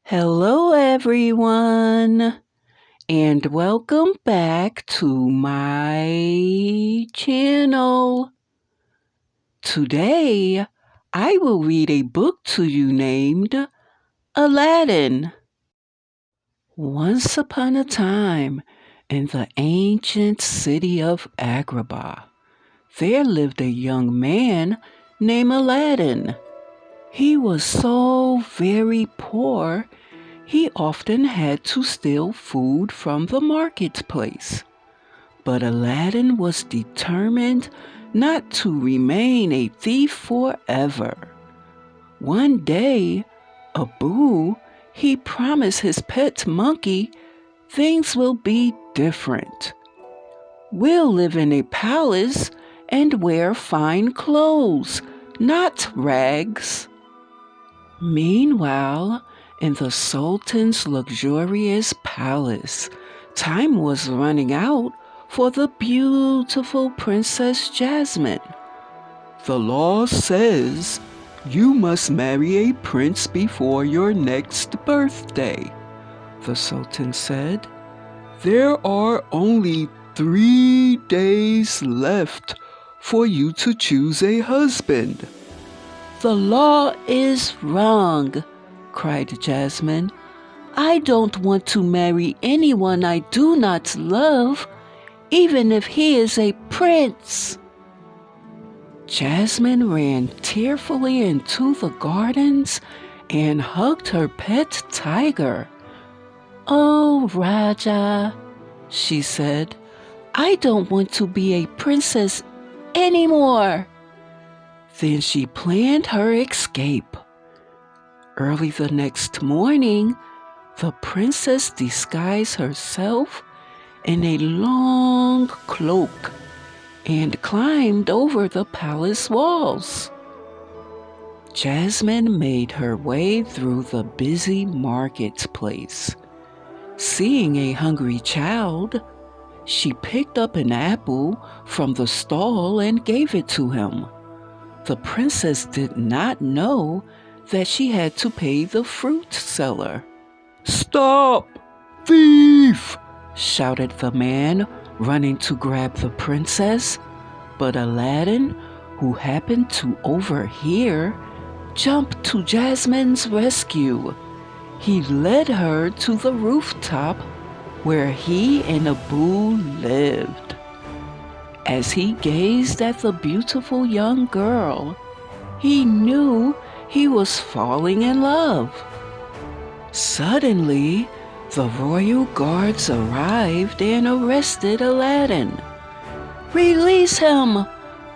Hello, everyone, and welcome back to my channel. Today, I will read a book to you named Aladdin. Once upon a time, in the ancient city of Agrabah, there lived a young man named Aladdin. He was so very poor he often had to steal food from the marketplace. But Aladdin was determined not to remain a thief forever. One day, Abu, he promised his pet monkey things will be different. We'll live in a palace and wear fine clothes, not rags. Meanwhile, in the Sultan's luxurious palace, time was running out for the beautiful Princess Jasmine. The law says you must marry a prince before your next birthday, the Sultan said. There are only 3 days left for you to choose a husband. The law is wrong, cried Jasmine. I don't want to marry anyone I do not love, even if he is a prince. Jasmine ran tearfully into the gardens and hugged her pet tiger. Oh, Raja, she said, I don't want to be a princess anymore. Then she planned her escape. Early the next morning, the princess disguised herself in a long cloak and climbed over the palace walls. Jasmine made her way through the busy marketplace. Seeing a hungry child, she picked up an apple from the stall and gave it to him. The princess did not know that she had to pay the fruit seller. Stop, thief! Shouted the man, running to grab the princess. But Aladdin, who happened to overhear, jumped to Jasmine's rescue. He led her to the rooftop where he and Abu lived. As he gazed at the beautiful young girl, he knew he was falling in love. Suddenly, the royal guards arrived and arrested Aladdin. Release him!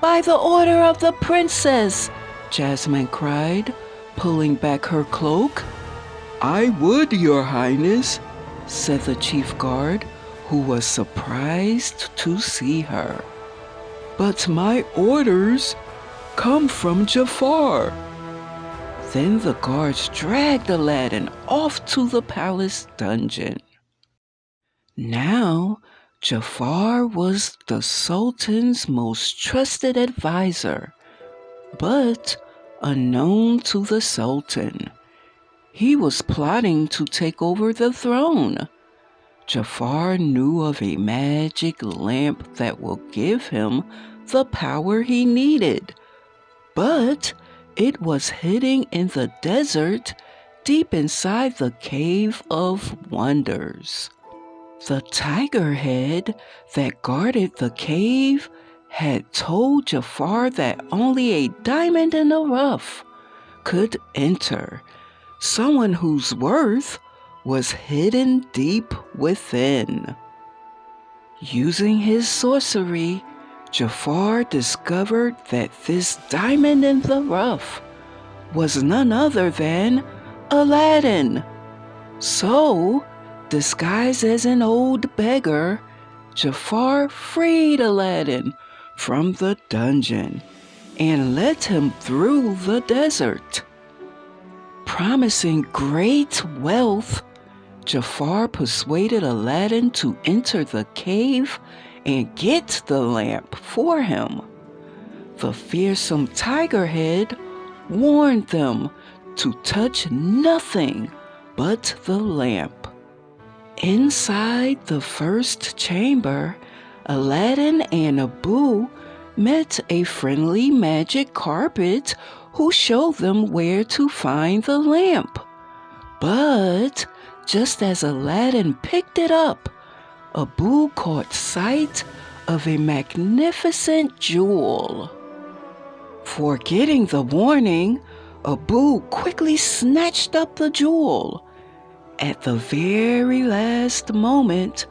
By the order of the princess! Jasmine cried, pulling back her cloak. I would, Your Highness, said the chief guard, who was surprised to see her. But my orders come from Jafar. Then the guards dragged Aladdin off to the palace dungeon. Now, Jafar was the Sultan's most trusted advisor, but unknown to the Sultan. He was plotting to take over the throne. Jafar knew of a magic lamp that will give him the power he needed, but it was hidden in the desert deep inside the Cave of Wonders. The tiger head that guarded the cave had told Jafar that only a diamond in the rough could enter, someone whose worth was hidden deep within. Using his sorcery, Jafar discovered that this diamond in the rough was none other than Aladdin. So, disguised as an old beggar, Jafar freed Aladdin from the dungeon and led him through the desert. Promising great wealth, Jafar persuaded Aladdin to enter the cave and get the lamp for him. The fearsome tiger head warned them to touch nothing but the lamp. Inside the first chamber, Aladdin and Abu met a friendly magic carpet who showed them where to find the lamp. But just as Aladdin picked it up, Abu caught sight of a magnificent jewel. Forgetting the warning, Abu quickly snatched up the jewel. At the very last moment,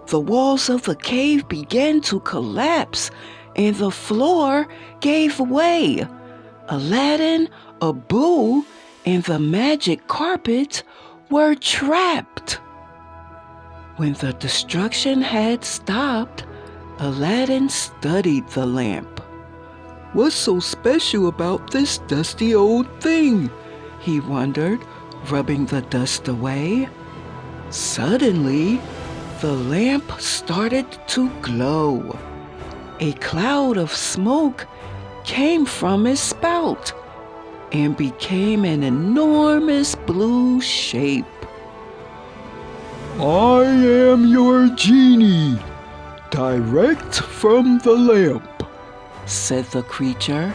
the walls of the cave began to collapse and the floor gave way. Aladdin, Abu, and the magic carpet were trapped. When the destruction had stopped, Aladdin studied the lamp. "What's so special about this dusty old thing?" he wondered, rubbing the dust away. Suddenly, the lamp started to glow. A cloud of smoke came from its spout and became an enormous blue shape. "I am your genie, direct from the lamp," said the creature.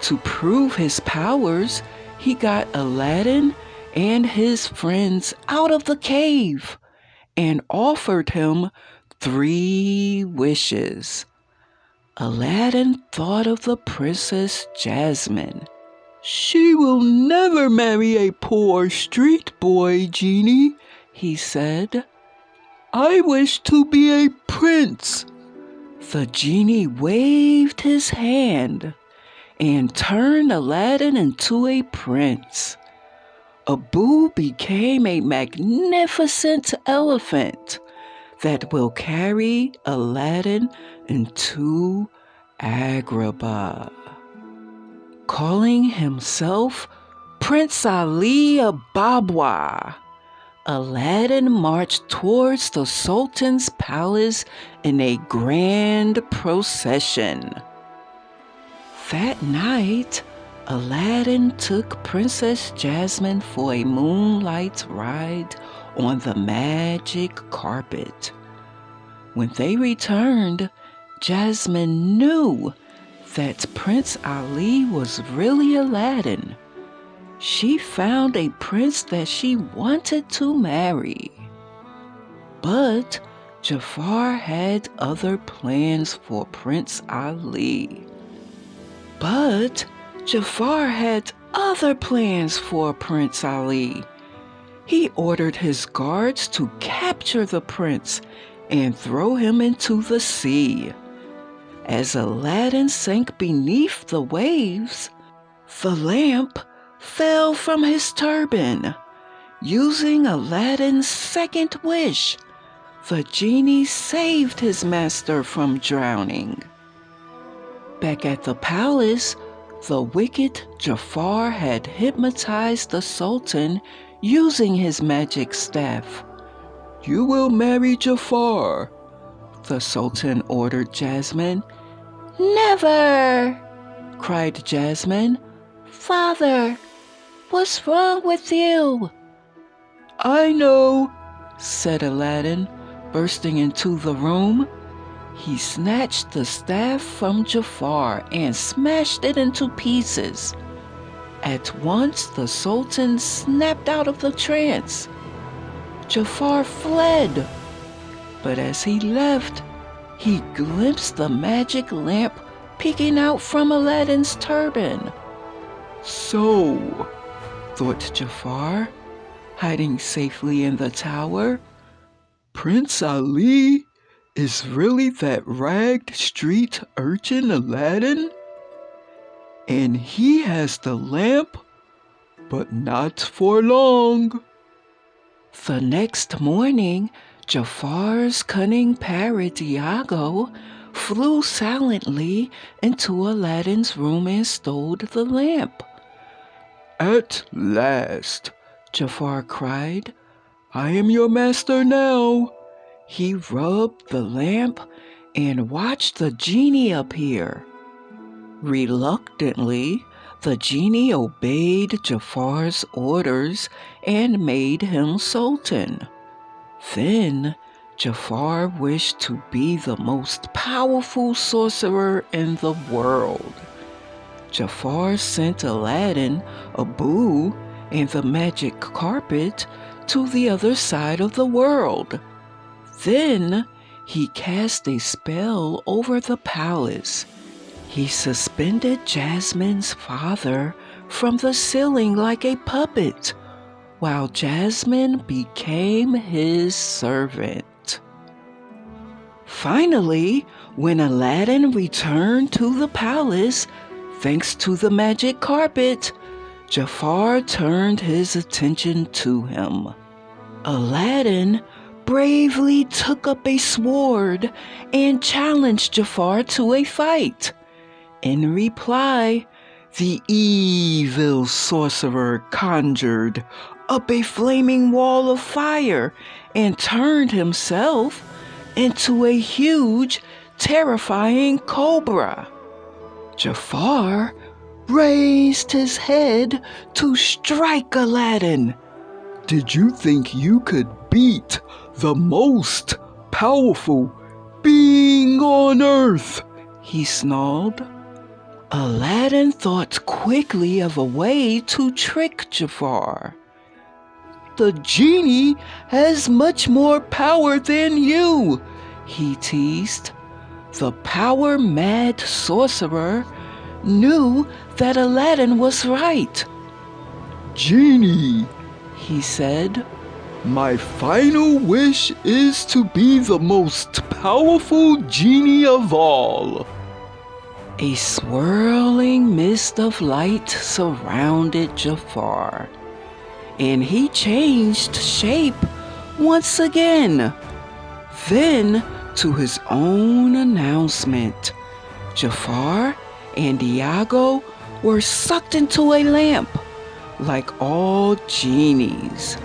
To prove his powers, he got Aladdin and his friends out of the cave and offered him 3 wishes. Aladdin thought of the Princess Jasmine. "She will never marry a poor street boy, genie," he said. "I wish to be a prince." The genie waved his hand and turned Aladdin into a prince. Abu became a magnificent elephant that will carry Aladdin into Agrabah. Calling himself Prince Ali Ababwa, Aladdin marched towards the Sultan's palace in a grand procession. That night, Aladdin took Princess Jasmine for a moonlight ride on the magic carpet. When they returned, Jasmine knew that Prince Ali was really Aladdin. She found a prince that she wanted to marry. But Jafar had other plans for Prince Ali. He ordered his guards to capture the prince and throw him into the sea. As Aladdin sank beneath the waves, the lamp fell from his turban. Using Aladdin's second wish, the genie saved his master from drowning. Back at the palace, the wicked Jafar had hypnotized the Sultan using his magic staff. "You will marry Jafar," the Sultan ordered Jasmine. "Never!" cried Jasmine. "Father, what's wrong with you?" "I know," said Aladdin, bursting into the room. He snatched the staff from Jafar and smashed it into pieces. At once, the Sultan snapped out of the trance. Jafar fled, but as he left, he glimpsed the magic lamp peeking out from Aladdin's turban. "So," thought Jafar, hiding safely in the tower, "Prince Ali is really that ragged street urchin Aladdin? And he has the lamp, but not for long." The next morning, Jafar's cunning parrot Iago flew silently into Aladdin's room and stole the lamp. "At last," Jafar cried. "I am your master now." He rubbed the lamp and watched the genie appear. Reluctantly, The genie obeyed Jafar's orders and made him sultan. Then Jafar wished to be the most powerful sorcerer in the world. Jafar sent Aladdin, Abu, and the magic carpet to the other side of the world. Then he cast a spell over the palace. He suspended Jasmine's father from the ceiling like a puppet, while Jasmine became his servant. Finally, when Aladdin returned to the palace, thanks to the magic carpet, Jafar turned his attention to him. Aladdin bravely took up a sword and challenged Jafar to a fight. In reply, the evil sorcerer conjured up a flaming wall of fire and turned himself into a huge, terrifying cobra. Jafar raised his head to strike Aladdin. "Did you think you could beat the most powerful being on earth?" he snarled. Aladdin thought quickly of a way to trick Jafar. "The genie has much more power than you," he teased. The power-mad sorcerer knew that Aladdin was right. "Genie," he said, "my final wish is to be the most powerful genie of all." A swirling mist of light surrounded Jafar, and he changed shape once again. Then, to his own announcement, Jafar and Iago were sucked into a lamp. Like all genies,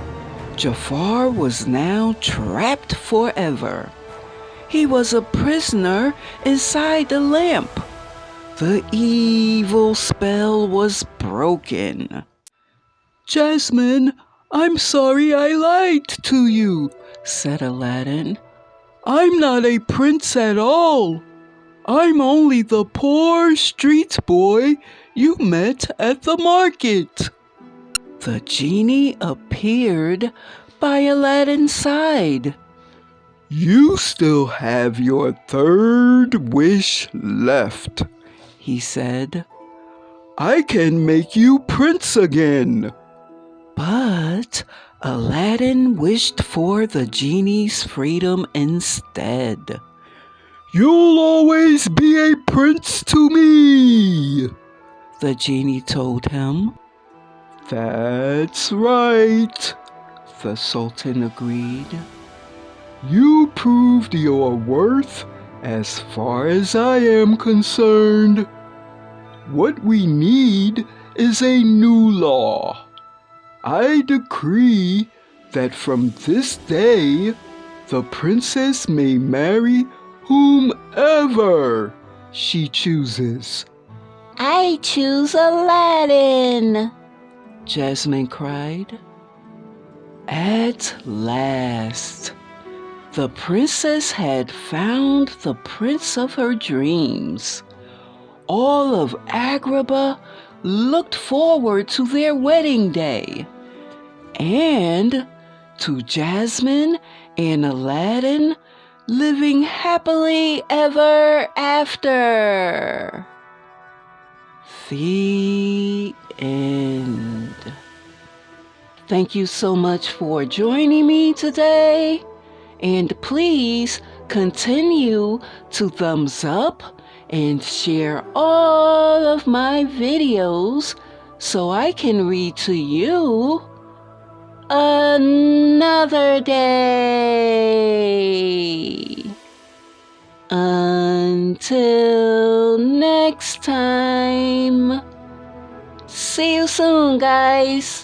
Jafar was now trapped forever. He was a prisoner inside the lamp. The evil spell was broken. "Jasmine, I'm sorry I lied to you," said Aladdin. "I'm not a prince at all. I'm only the poor street boy you met at the market." The genie appeared by Aladdin's side. "You still have your third wish left," he said. "I can make you prince again." But Aladdin wished for the genie's freedom instead. "You'll always be a prince to me," the genie told him. "That's right," the Sultan agreed. "You proved your worth as far as I am concerned. What we need is a new law. I decree that from this day, the princess may marry whomever she chooses." "I choose Aladdin," Jasmine cried. At last, the princess had found the prince of her dreams. All of Agrabah looked forward to their wedding day, and to Jasmine and Aladdin living happily ever after. The end. Thank you so much for joining me today, and please continue to thumbs up and share all of my videos so I can read to you another day. Until next time. See you soon, guys.